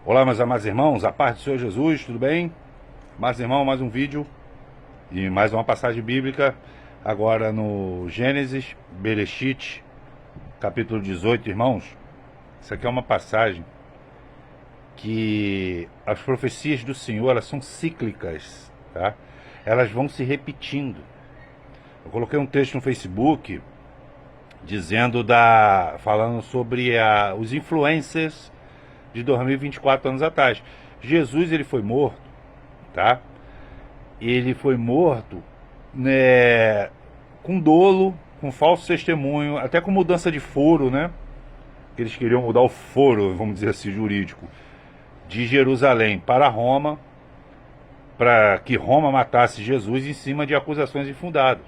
Olá, meus amados irmãos, a paz do Senhor Jesus, tudo bem? Amados irmãos, mais um vídeo e mais uma passagem bíblica, agora no Gênesis, Bereshit, capítulo 18, irmãos. Isso aqui é uma passagem que as profecias do Senhor, elas são cíclicas, tá? Elas vão se repetindo. Eu coloquei um texto no Facebook falando sobre os influencers de 2024 anos atrás. Jesus, ele foi morto, tá? Ele foi morto, né, com dolo, com falso testemunho, até com mudança de foro, né? Que eles queriam mudar o foro, vamos dizer assim, jurídico, de Jerusalém para Roma, para que Roma matasse Jesus em cima de acusações infundadas.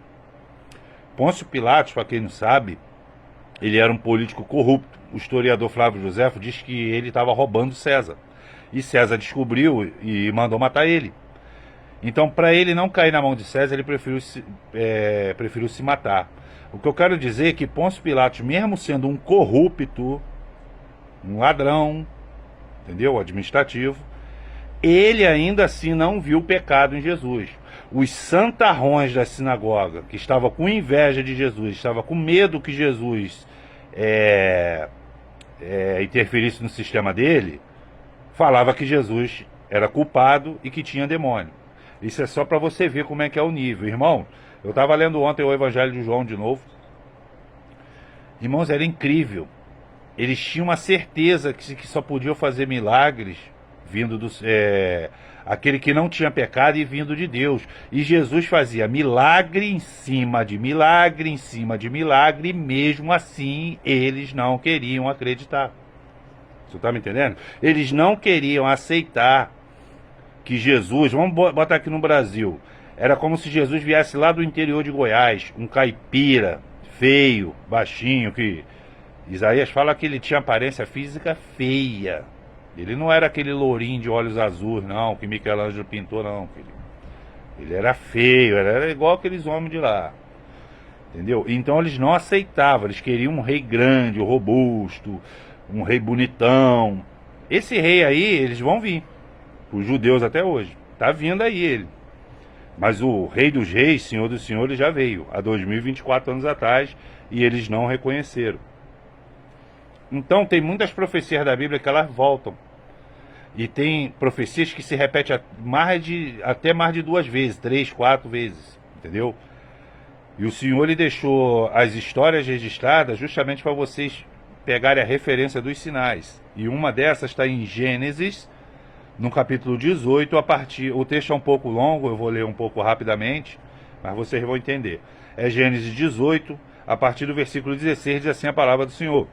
Pôncio Pilatos, para quem não sabe, ele era um político corrupto. O historiador Flávio Joséfo diz que ele estava roubando César. E César descobriu e mandou matar ele. Então, para ele não cair na mão de César, ele preferiu se matar. O que eu quero dizer é que Pôncio Pilatos, mesmo sendo um corrupto, um ladrão, entendeu? Administrativo, ele ainda assim não viu o pecado em Jesus. Os santarrões da sinagoga, que estavam com inveja de Jesus, estavam com medo que Jesus interferisse no sistema dele, falava que Jesus era culpado e que tinha demônio. Isso é só para você ver como é que é o nível. Irmão, eu estava lendo ontem o Evangelho de João de novo. Irmãos, era incrível. Eles tinham uma certeza que só podiam fazer milagres vindo aquele que não tinha pecado e vindo de Deus. E Jesus fazia milagre em cima de milagre, em cima de milagre, e mesmo assim eles não queriam acreditar. Você está me entendendo? Eles não queriam aceitar que Jesus, vamos botar aqui no Brasil, era como se Jesus viesse lá do interior de Goiás, um caipira, feio, baixinho, que Isaías fala que ele tinha aparência física feia. Ele não era aquele lourinho de olhos azuis, não, que Michelangelo pintou, não. Ele era feio, era igual aqueles homens de lá. Entendeu? Então eles não aceitavam, eles queriam um rei grande, robusto, um rei bonitão. Esse rei aí, eles vão vir. Os judeus até hoje. Tá vindo aí ele. Mas o rei dos reis, senhor dos senhores, já veio há 2024 anos atrás e eles não reconheceram. Então tem muitas profecias da Bíblia que elas voltam. E tem profecias que se repetem até mais de 2 vezes, 3, 4 vezes. Entendeu? E o Senhor lhe deixou as histórias registradas justamente para vocês pegarem a referência dos sinais. E uma dessas está em Gênesis, no capítulo 18, o texto é um pouco longo, eu vou ler um pouco rapidamente, mas vocês vão entender. É Gênesis 18, a partir do versículo 16, diz assim a palavra do Senhor.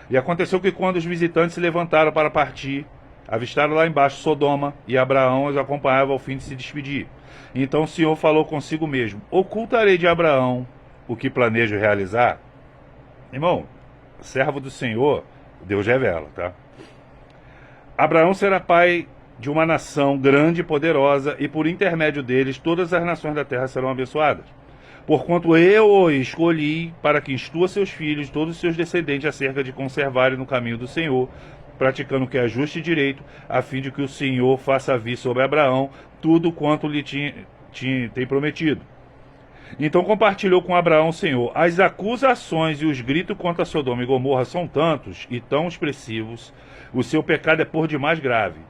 E aconteceu que quando os visitantes se levantaram para partir, avistaram lá embaixo Sodoma, e Abraão os acompanhava ao fim de se despedir. Então o Senhor falou consigo mesmo: ocultarei de Abraão o que planejo realizar? Irmão, servo do Senhor, Deus revela, tá? Abraão será pai de uma nação grande e poderosa, e por intermédio deles todas as nações da terra serão abençoadas. Porquanto eu o escolhi para que instrua seus filhos, todos os seus descendentes, acerca de conservarem no caminho do Senhor, praticando o que é justo e direito, a fim de que o Senhor faça vir sobre Abraão tudo quanto lhe tem prometido. Então compartilhou com Abraão o Senhor: as acusações e os gritos contra Sodoma e Gomorra são tantos e tão expressivos, o seu pecado é por demais grave.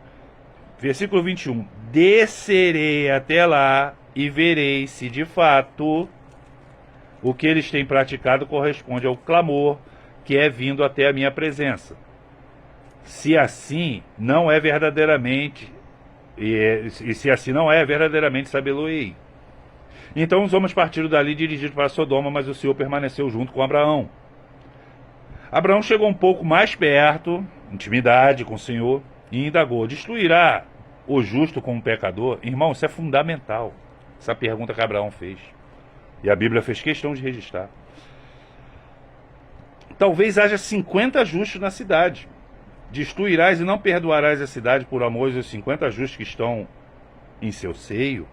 Versículo 21. Descerei até lá e verei se de fato o que eles têm praticado corresponde ao clamor que é vindo até a minha presença. Se assim não é verdadeiramente, se assim não é, verdadeiramente sabê-lo-ei. Então os homens partiram dali dirigidos para Sodoma, mas o Senhor permaneceu junto com Abraão. Abraão chegou um pouco mais perto, intimidade com o Senhor, e indagou: destruirá o justo como pecador? Irmão, isso é fundamental, essa pergunta que Abraão fez. E a Bíblia fez questão de registrar. Talvez haja 50 justos na cidade. Destruirás e não perdoarás a cidade por amor aos 50 justos que estão em seu seio?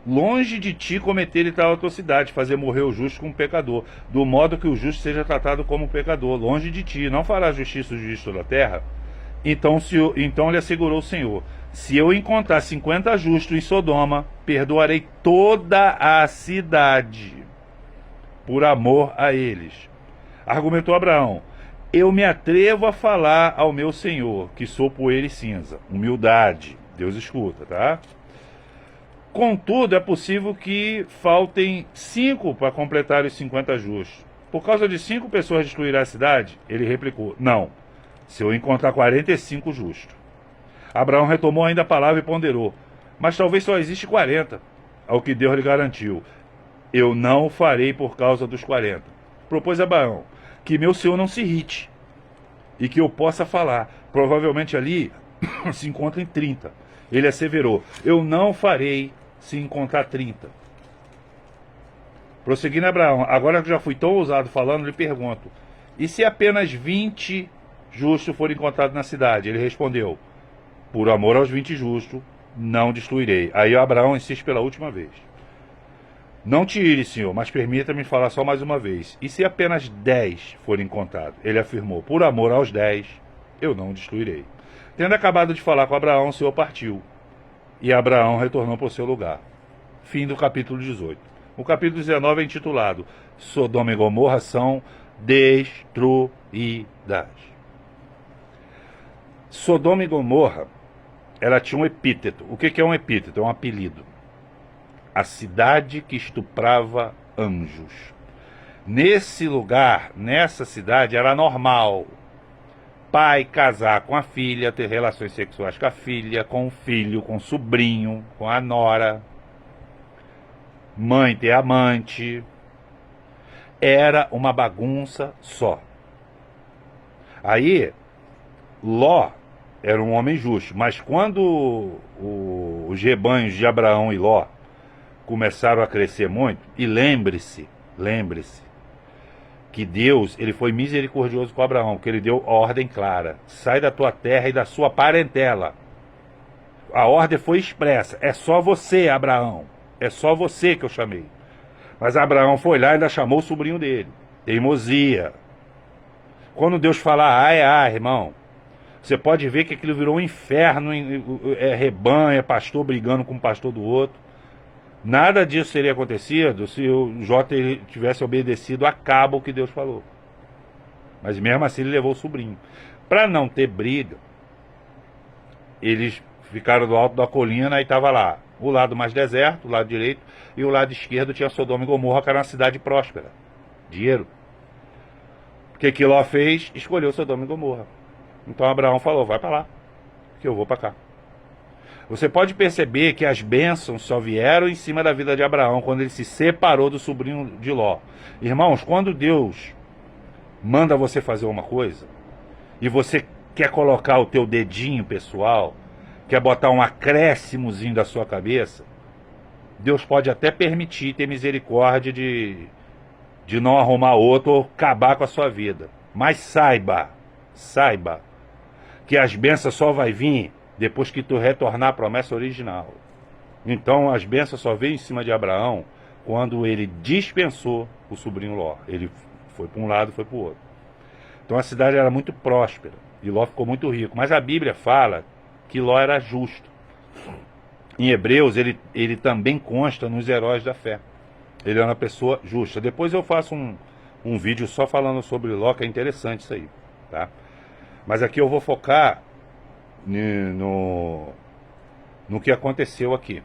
Longe de ti cometer tal atrocidade, fazer morrer o justo como pecador, do modo que o justo seja tratado como pecador. Longe de ti, não farás justiça ao justo da terra? Então lhe assegurou o Senhor: se eu encontrar 50 justos em Sodoma, perdoarei toda a cidade, por amor a eles. Argumentou Abraão: eu me atrevo a falar ao meu Senhor, que sou poeira e cinza. Humildade. Deus escuta, tá? Contudo, é possível que faltem 5 para completar os 50 justos. Por causa de 5 pessoas destruirá a cidade? Ele replicou: não, se eu encontrar 45 justos. Abraão retomou ainda a palavra e ponderou: mas talvez só existe 40. Ao que Deus lhe garantiu: eu não o farei por causa dos 40. Propôs Abraão que meu Senhor não se irrite e que eu possa falar. Provavelmente ali se encontrem 30. Ele asseverou: eu não o farei se encontrar 30. Prosseguindo Abraão: agora que já fui tão ousado falando, lhe pergunto: e se apenas 20 justos forem encontrados na cidade? Ele respondeu: por amor aos 20 justos, não destruirei. Aí Abraão insiste pela última vez: não te ire, Senhor, mas permita-me falar só mais uma vez. E se apenas 10 forem encontrados? Ele afirmou: por amor aos 10, eu não destruirei. Tendo acabado de falar com Abraão, o Senhor partiu. E Abraão retornou para o seu lugar. Fim do capítulo 18. O capítulo 19 é intitulado: Sodoma e Gomorra são destruídas. Sodoma e Gomorra, ela tinha um epíteto. O que é um epíteto? É um apelido. A cidade que estuprava anjos. Nesse lugar, nessa cidade, era normal pai casar com a filha, ter relações sexuais com a filha, com o filho, com o sobrinho, com a nora, mãe ter amante. Era uma bagunça só. Aí, Ló era um homem justo, mas quando os rebanhos de Abraão e Ló começaram a crescer muito, e lembre-se, que Deus, ele foi misericordioso com Abraão, porque ele deu ordem clara: sai da tua terra e da sua parentela. A ordem foi expressa: é só você, Abraão, é só você que eu chamei. Mas Abraão foi lá e ainda chamou o sobrinho dele. Teimosia. Quando Deus fala A, é A, irmão. Você pode ver que aquilo virou um inferno, é rebanho, é pastor brigando com o pastor do outro. Nada disso teria acontecido se o Jota tivesse obedecido a cabo o que Deus falou. Mas mesmo assim ele levou o sobrinho. Para não ter briga, eles ficaram do alto da colina e estava lá o lado mais deserto, o lado direito, e o lado esquerdo tinha Sodoma e Gomorra, que era uma cidade próspera. Dinheiro. O que Ló fez? Escolheu Sodoma e Gomorra. Então Abraão falou: vai para lá, que eu vou para cá. Você pode perceber que as bênçãos só vieram em cima da vida de Abraão quando ele se separou do sobrinho de Ló. Irmãos, quando Deus manda você fazer uma coisa e você quer colocar o teu dedinho pessoal, quer botar um acréscimozinho da sua cabeça, Deus pode até permitir, ter misericórdia de não arrumar outro ou acabar com a sua vida. Mas saiba que as bênçãos só vai vir depois que tu retornar à promessa original. Então as bênçãos só veio em cima de Abraão quando ele dispensou o sobrinho Ló. Ele foi para um lado, foi para o outro. Então a cidade era muito próspera e Ló ficou muito rico. Mas a Bíblia fala que Ló era justo. Em Hebreus ele também consta nos heróis da fé. Ele era uma pessoa justa. Depois eu faço um vídeo só falando sobre Ló, que é interessante isso aí, tá? Mas aqui eu vou focar no que aconteceu aqui,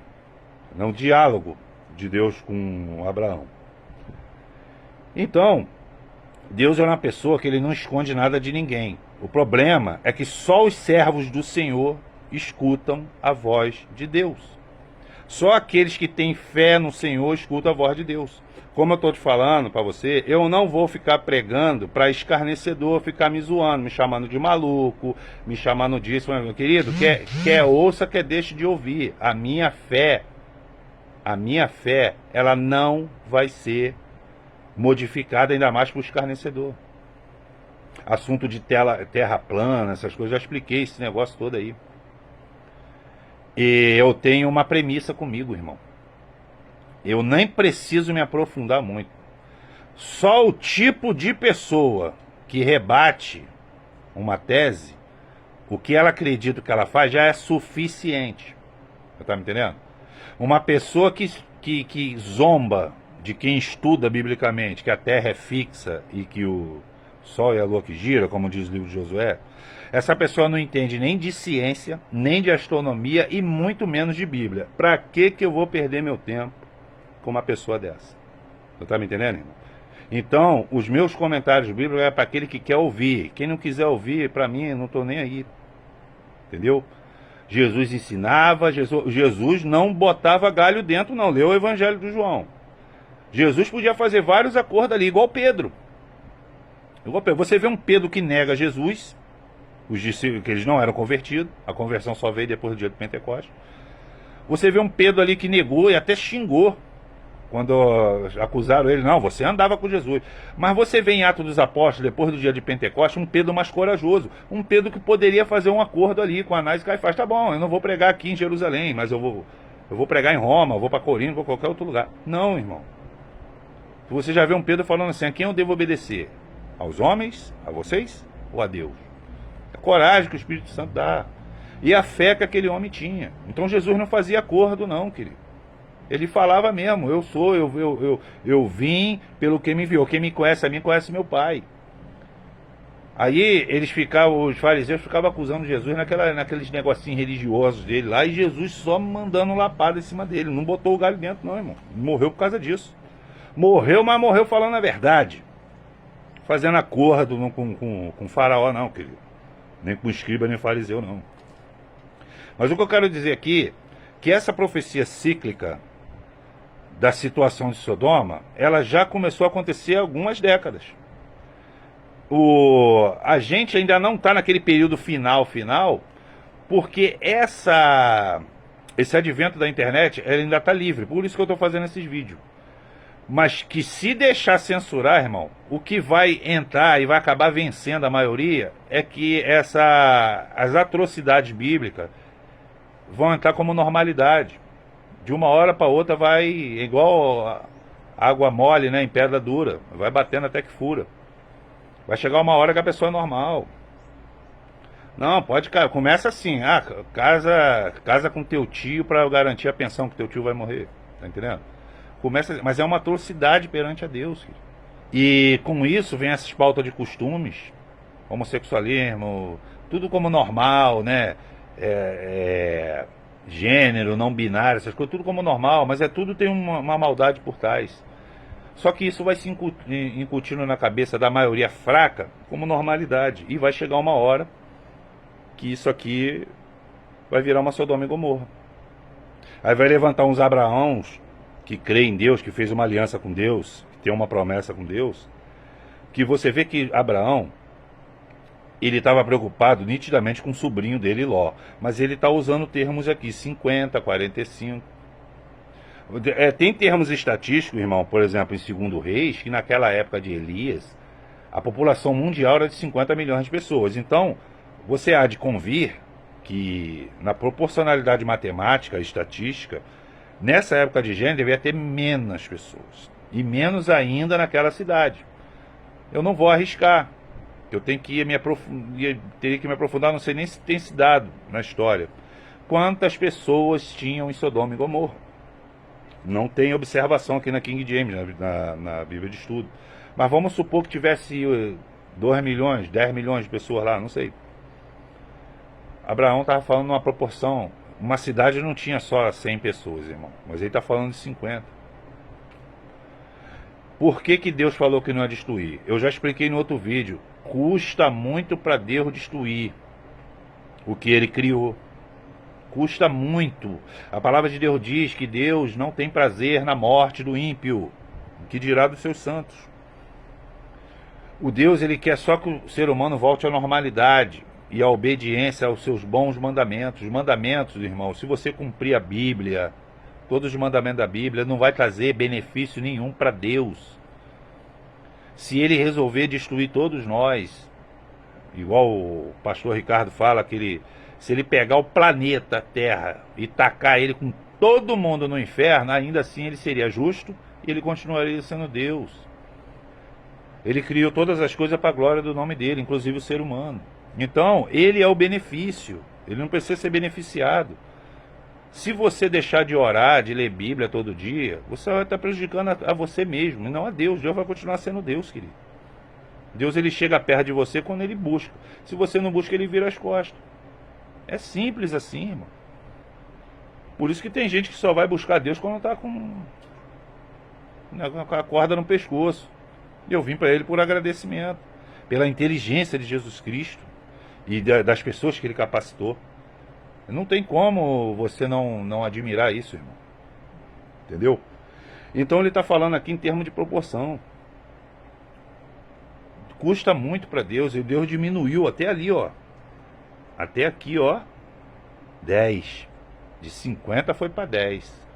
no diálogo de Deus com Abraão. Então, Deus é uma pessoa que ele não esconde nada de ninguém. O problema é que só os servos do Senhor escutam a voz de Deus. Só aqueles que têm fé no Senhor escutam a voz de Deus. Como eu estou te falando para você, eu não vou ficar pregando para escarnecedor, ficar me zoando, me chamando de maluco, me chamando disso. Meu querido, quer ouça, quer deixe de ouvir. A minha fé, ela não vai ser modificada, ainda mais para o escarnecedor. Assunto de terra plana, essas coisas, já expliquei esse negócio todo aí. E eu tenho uma premissa comigo, irmão. Eu nem preciso me aprofundar muito. Só o tipo de pessoa que rebate uma tese O que ela acredita que ela faz já é suficiente. Você tá me entendendo? Uma pessoa que zomba de quem estuda biblicamente que a terra é fixa e que o sol e a lua que gira, como diz o livro de Josué, essa pessoa não entende nem de ciência, nem de astronomia e muito menos de Bíblia. Para que eu vou perder meu tempo com uma pessoa dessa? Você tá me entendendo, irmão? Então, os meus comentários bíblicos é para aquele que quer ouvir. Quem não quiser ouvir, para mim, não estou nem aí. Entendeu? Jesus ensinava, Jesus não botava galho dentro, não. Leu o Evangelho do João. Jesus podia fazer vários acordos ali, igual Pedro. Você vê um Pedro que nega Jesus, os discípulos, que eles não eram convertidos, a conversão só veio depois do dia do Pentecostes. Você vê um Pedro ali que negou e até xingou, quando acusaram ele, não, você andava com Jesus. Mas você vê em Atos dos Apóstolos, depois do dia de Pentecostes, um Pedro mais corajoso. Um Pedro que poderia fazer um acordo ali com Anás e Caifás. Tá bom, eu não vou pregar aqui em Jerusalém, mas eu vou pregar em Roma, eu vou para Corinto, vou para qualquer outro lugar. Não, irmão. Você já vê um Pedro falando assim, a quem eu devo obedecer? Aos homens, a vocês ou a Deus? A coragem que o Espírito Santo dá. E a fé que aquele homem tinha. Então Jesus não fazia acordo não, querido. Ele falava mesmo, eu vim pelo que me enviou. Quem me conhece a mim, conhece meu Pai. Aí os fariseus ficavam acusando Jesus naqueles negocinhos religiosos dele lá, e Jesus só mandando lapada em cima dele. Não botou o galho dentro não, irmão. Morreu por causa disso. Morreu, mas morreu falando a verdade. Fazendo acordo com faraó não, querido. Nem com escriba, nem fariseu não. Mas o que eu quero dizer aqui, que essa profecia cíclica da situação de Sodoma, ela já começou a acontecer há algumas décadas. A gente ainda não está naquele período final, porque esse advento da internet, ela ainda está livre. Por isso que eu estou fazendo esses vídeos. Mas que se deixar censurar, irmão, o que vai entrar e vai acabar vencendo a maioria é que as atrocidades bíblicas vão entrar como normalidade. De uma hora para outra vai igual água mole, né, em pedra dura. Vai batendo até que fura. Vai chegar uma hora que a pessoa é normal. Não, pode, cara, começa assim. Casa com teu tio para garantir a pensão que teu tio vai morrer. Tá entendendo? Começa, mas é uma atrocidade perante a Deus. Filho. E com isso vem essas pautas de costumes, homossexualismo, tudo como normal, né? Gênero, não binário, essas coisas, tudo como normal, mas tudo tem uma maldade por trás. Só que isso vai se incutindo na cabeça da maioria fraca como normalidade. E vai chegar uma hora que isso aqui vai virar uma Sodoma e Gomorra. Aí vai levantar uns Abraãos que crê em Deus, que fez uma aliança com Deus, que tem uma promessa com Deus, que você vê que Abraão, ele estava preocupado nitidamente com o sobrinho dele, Ló. Mas ele está usando termos aqui, 50, 45. Tem termos estatísticos, irmão, por exemplo, em 2 Reis, que naquela época de Elias, a população mundial era de 50 milhões de pessoas. Então, você há de convir que, na proporcionalidade matemática, estatística, nessa época de gênero, devia ter menos pessoas. E menos ainda naquela cidade. Eu não vou arriscar. Eu tenho que teria que me aprofundar, não sei nem se tem se dado na história. Quantas pessoas tinham em Sodoma e Gomorra? Não tem observação aqui na King James, na Bíblia de Estudo. Mas vamos supor que tivesse 2 milhões, 10 milhões de pessoas lá, não sei. Abraão estava falando numa proporção. Uma cidade não tinha só 100 pessoas, irmão. Mas ele está falando de 50. Por que Deus falou que não ia destruir? Eu já expliquei no outro vídeo. Custa muito para Deus destruir o que ele criou. Custa muito. A palavra de Deus diz que Deus não tem prazer na morte do ímpio, que dirá dos seus santos. O Deus, ele quer só que o ser humano volte à normalidade e à obediência aos seus bons mandamentos. Os mandamentos, irmão, se você cumprir a Bíblia, todos os mandamentos da Bíblia, não vai trazer benefício nenhum para Deus. Se ele resolver destruir todos nós, igual o pastor Ricardo fala, se ele pegar o planeta Terra e tacar ele com todo mundo no inferno, ainda assim ele seria justo e ele continuaria sendo Deus. Ele criou todas as coisas para a glória do nome dele, inclusive o ser humano. Então, ele é o benefício. Ele não precisa ser beneficiado. Se você deixar de orar, de ler Bíblia todo dia, você vai estar prejudicando a você mesmo, e não a Deus. Deus vai continuar sendo Deus, querido. Deus, ele chega perto de você quando ele busca. Se você não busca, ele vira as costas. É simples assim, irmão. Por isso que tem gente que só vai buscar Deus quando está com a corda no pescoço. Eu vim para ele por agradecimento, pela inteligência de Jesus Cristo e das pessoas que ele capacitou. Não tem como você não admirar isso, irmão. Entendeu? Então ele está falando aqui em termos de proporção. Custa muito para Deus, e Deus diminuiu até ali, ó. Até aqui, ó. 10. De 50 foi para 10.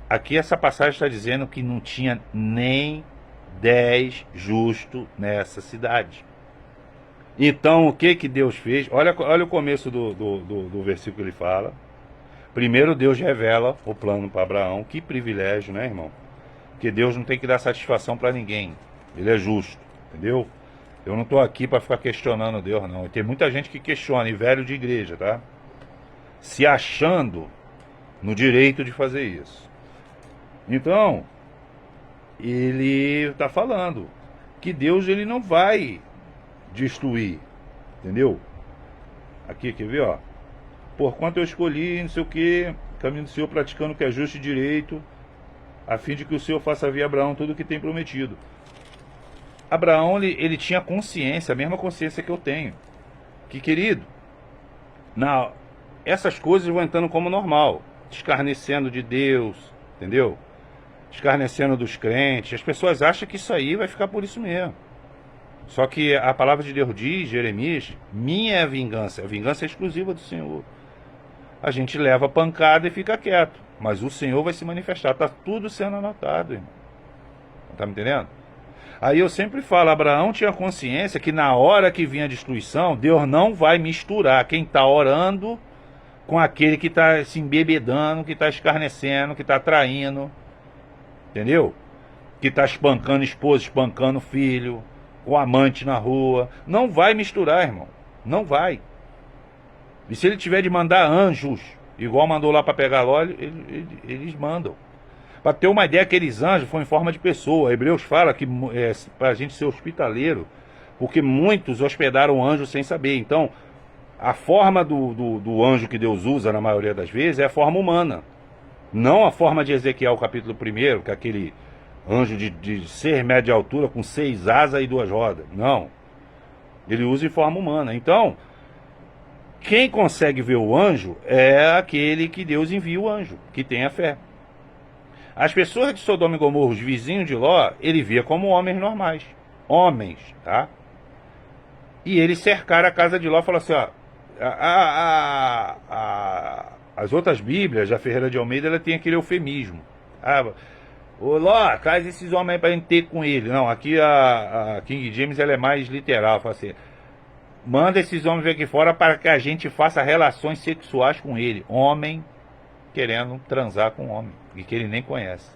Aqui essa passagem está dizendo que não tinha nem 10 justos nessa cidade. Então o que Deus fez? Olha o começo do versículo que ele fala. Primeiro Deus revela o plano para Abraão. Que privilégio, né, irmão? Porque Deus não tem que dar satisfação para ninguém. Ele é justo, entendeu? Eu não estou aqui para ficar questionando Deus, não. E tem muita gente que questiona, e velho de igreja, tá? Se achando no direito de fazer isso. Então, ele está falando que Deus, ele não vai destruir, entendeu? Aqui, quer ver, ó? Porquanto eu escolhi, não sei o que, caminho do Senhor, praticando o que é justo e direito, a fim de que o Senhor faça vir a Abraão tudo o que tem prometido. Abraão, ele tinha consciência, a mesma consciência que eu tenho. Que, querido, essas coisas vão entrando como normal, escarnecendo de Deus, entendeu? Escarnecendo dos crentes. As pessoas acham que isso aí vai ficar por isso mesmo. Só que a palavra de Deus diz, Jeremias, minha é a vingança é exclusiva do Senhor. A gente leva pancada e fica quieto, mas o Senhor vai se manifestar. Está tudo sendo anotado, irmão. Tá me entendendo? Aí eu sempre falo, Abraão tinha consciência que na hora que vinha a destruição, Deus não vai misturar quem está orando com aquele que está se embebedando, que está escarnecendo, que está traindo, entendeu? Que está espancando esposa, espancando filho, com amante na rua. Não vai misturar, irmão. Não vai. E se ele tiver de mandar anjos, igual mandou lá para pegar Ló, eles mandam. Para ter uma ideia, aqueles anjos foram em forma de pessoa. Hebreus fala que para a gente ser hospitaleiro, porque muitos hospedaram anjos sem saber. Então, a forma do anjo que Deus usa, na maioria das vezes, é a forma humana. Não a forma de Ezequiel, capítulo 1, que é aquele anjo de 6 metros de altura, com 6 asas e 2 rodas. Não. Ele usa em forma humana. Então, quem consegue ver o anjo é aquele que Deus envia o anjo, que tem a fé. As pessoas de Sodoma e Gomorra, os vizinhos de Ló, ele via como homens normais. Homens, tá? E eles cercaram a casa de Ló e falaram assim, ó, as outras bíblias, a Ferreira de Almeida, ela tem aquele eufemismo. Ô Ló, traz esses homens aí pra gente ter com ele. Não, aqui a King James ela é mais literal, fala assim, manda esses homens vir aqui fora para que a gente faça relações sexuais com ele. Homem querendo transar com homem, e que ele nem conhece.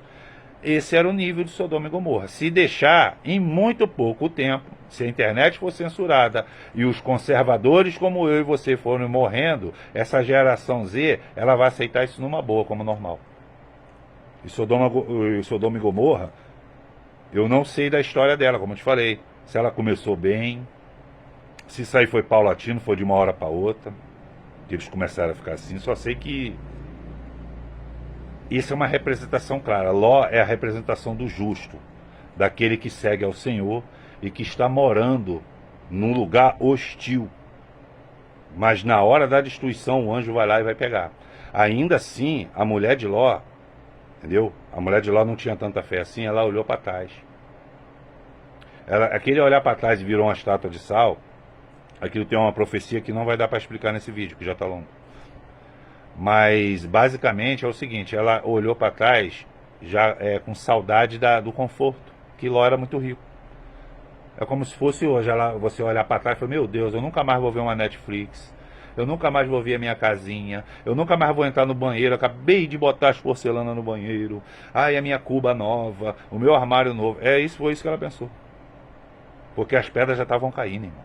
Esse era o nível de Sodoma e Gomorra. Se deixar, em muito pouco tempo, se a internet for censurada e os conservadores como eu e você forem morrendo, essa geração Z, ela vai aceitar isso numa boa, como normal. E Sodoma e Gomorra, eu não sei da história dela, como eu te falei. Se ela começou bem, se isso aí foi paulatino, foi de uma hora para outra, que eles começaram a ficar assim. Só sei que isso é uma representação clara. Ló é a representação do justo, daquele que segue ao Senhor e que está morando num lugar hostil. Mas na hora da destruição o anjo vai lá e vai pegar. Ainda assim, a mulher de Ló, entendeu? A mulher de Ló não tinha tanta fé assim, ela olhou para trás. Aquele olhar para trás e virou uma estátua de sal, aquilo tem uma profecia que não vai dar para explicar nesse vídeo, que já está longo. Mas basicamente é o seguinte, ela olhou para trás já com saudade do conforto, que Ló era muito rico. É como se fosse hoje, você olhar para trás e falar, meu Deus, eu nunca mais vou ver uma Netflix, eu nunca mais vou ver a minha casinha, eu nunca mais vou entrar no banheiro, acabei de botar as porcelanas no banheiro, ai, a minha cuba nova, o meu armário novo. Foi isso que ela pensou. Porque as pedras já estavam caindo, irmão.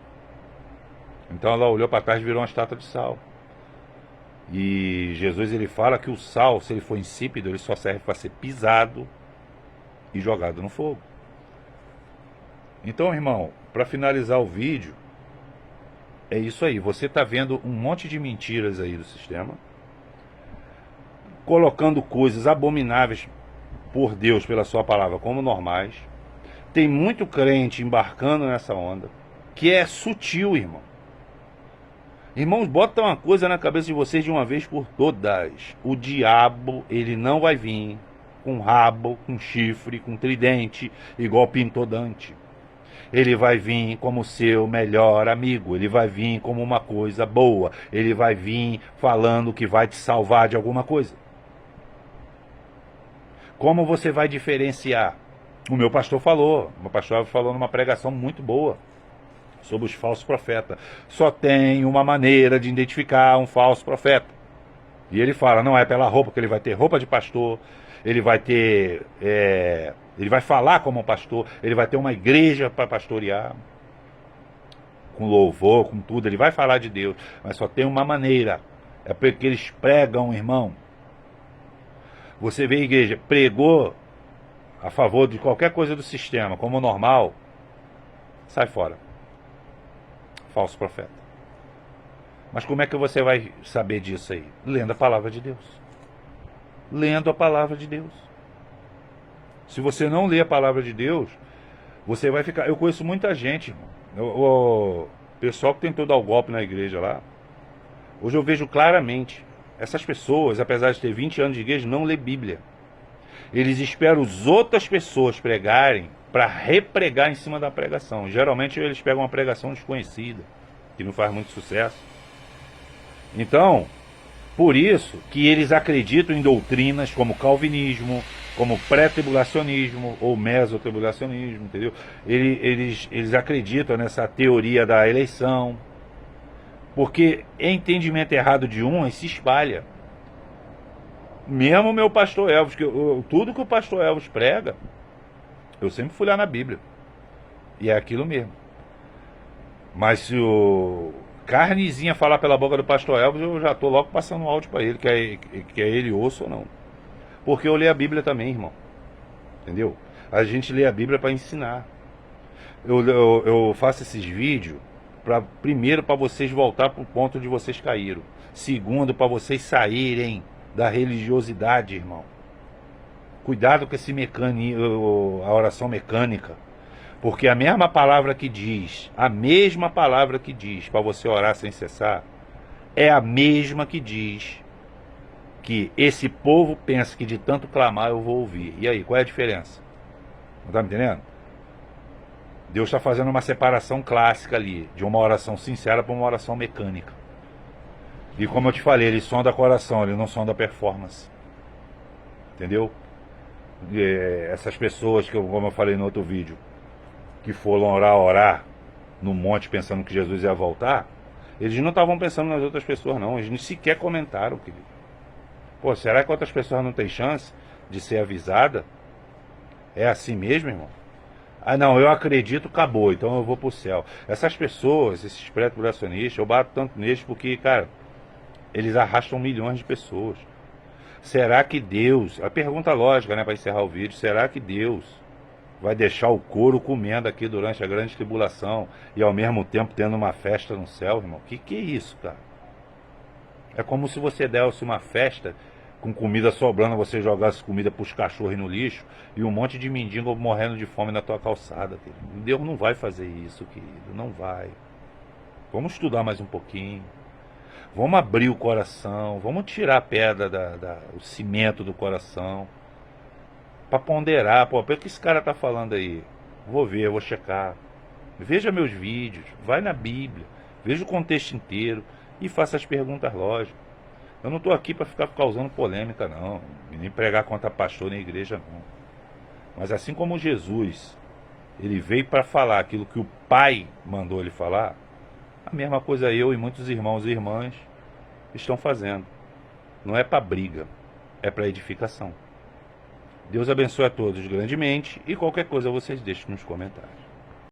Então ela olhou para trás e virou uma estátua de sal. E Jesus ele fala que o sal, se ele for insípido, ele só serve para ser pisado e jogado no fogo. Então, irmão, para finalizar o vídeo, é isso aí. Você está vendo um monte de mentiras aí do sistema, colocando coisas abomináveis por Deus, pela sua palavra, como normais. Tem muito crente embarcando nessa onda, que é sutil, irmão. Irmãos, bota uma coisa na cabeça de vocês de uma vez por todas. O diabo, ele não vai vir com rabo, com chifre, com tridente, igual pintou Dante. Ele vai vir como seu melhor amigo. Ele vai vir como uma coisa boa. Ele vai vir falando que vai te salvar de alguma coisa. Como você vai diferenciar? O meu pastor falou numa pregação muito boa sobre os falsos profetas. Só tem uma maneira de identificar um falso profeta. E ele fala, não é pela roupa, porque ele vai ter roupa de pastor, ele vai ter... ele vai falar como um pastor, ele vai ter uma igreja para pastorear, com louvor, com tudo, ele vai falar de Deus, mas só tem uma maneira, é porque eles pregam, irmão. Você vê a igreja, pregou a favor de qualquer coisa do sistema, como normal, sai fora. Falso profeta. Mas como é que você vai saber disso aí? Lendo a palavra de Deus. Lendo a palavra de Deus. Se você não lê a palavra de Deus, você vai ficar... Eu conheço muita gente, irmão. O pessoal que tentou dar o golpe na igreja lá, hoje eu vejo claramente, essas pessoas, apesar de ter 20 anos de igreja, não lê Bíblia. Eles esperam as outras pessoas pregarem para repregar em cima da pregação. Geralmente eles pegam uma pregação desconhecida, que não faz muito sucesso. Então, por isso que eles acreditam em doutrinas como calvinismo, como pré-tribulacionismo ou mesotribulacionismo, entendeu? Eles acreditam nessa teoria da eleição, porque entendimento errado de um se espalha. Mesmo o meu pastor Elvis, tudo que o pastor Elvis prega, eu sempre fui lá na Bíblia. E é aquilo mesmo. Mas se o carnezinha falar pela boca do pastor Elvis, eu já estou logo passando um áudio para ele, que é ele ouça ou não. Porque eu leio a Bíblia também, irmão. Entendeu? A gente lê a Bíblia para ensinar. Eu faço esses vídeos, primeiro, para vocês voltar para o ponto onde vocês caíram. Segundo, para vocês saírem da religiosidade, irmão. Cuidado com esse a oração mecânica. Porque a mesma palavra que diz para você orar sem cessar, é a mesma que diz que esse povo pensa que de tanto clamar eu vou ouvir. E aí, qual é a diferença? Não tá me entendendo? Deus está fazendo uma separação clássica ali, de uma oração sincera para uma oração mecânica. E como eu te falei, ele sonda coração, ele não sonda performance. Entendeu? Essas pessoas que, como eu falei no outro vídeo, que foram orar no monte pensando que Jesus ia voltar, eles não estavam pensando nas outras pessoas não, eles nem sequer comentaram, querido. Pô, será que outras pessoas não têm chance de ser avisada? É assim mesmo, irmão? Ah não, eu acredito, acabou, então eu vou pro céu. Essas pessoas, esses pré-tribulacionistas, eu bato tanto neles porque, cara, eles arrastam milhões de pessoas. Será que Deus, a pergunta lógica, né, para encerrar o vídeo, será que Deus vai deixar o couro comendo aqui durante a grande tribulação e ao mesmo tempo tendo uma festa no céu, irmão? Que é isso, cara? É como se você desse uma festa com comida sobrando, você jogasse comida pros cachorros no lixo e um monte de mendigo morrendo de fome na tua calçada, querido. Deus não vai fazer isso, querido, não vai. Vamos estudar mais um pouquinho. Vamos abrir o coração, vamos tirar a pedra, o cimento do coração, para ponderar, pô, o que esse cara tá falando aí? Vou ver, vou checar. Veja meus vídeos, vai na Bíblia, veja o contexto inteiro e faça as perguntas lógicas. Eu não estou aqui para ficar causando polêmica, não, nem pregar contra pastor nem igreja, não. Mas assim como Jesus, ele veio para falar aquilo que o Pai mandou ele falar, a mesma coisa eu e muitos irmãos e irmãs estão fazendo. Não é para briga, é para edificação. Deus abençoe a todos grandemente e qualquer coisa vocês deixem nos comentários.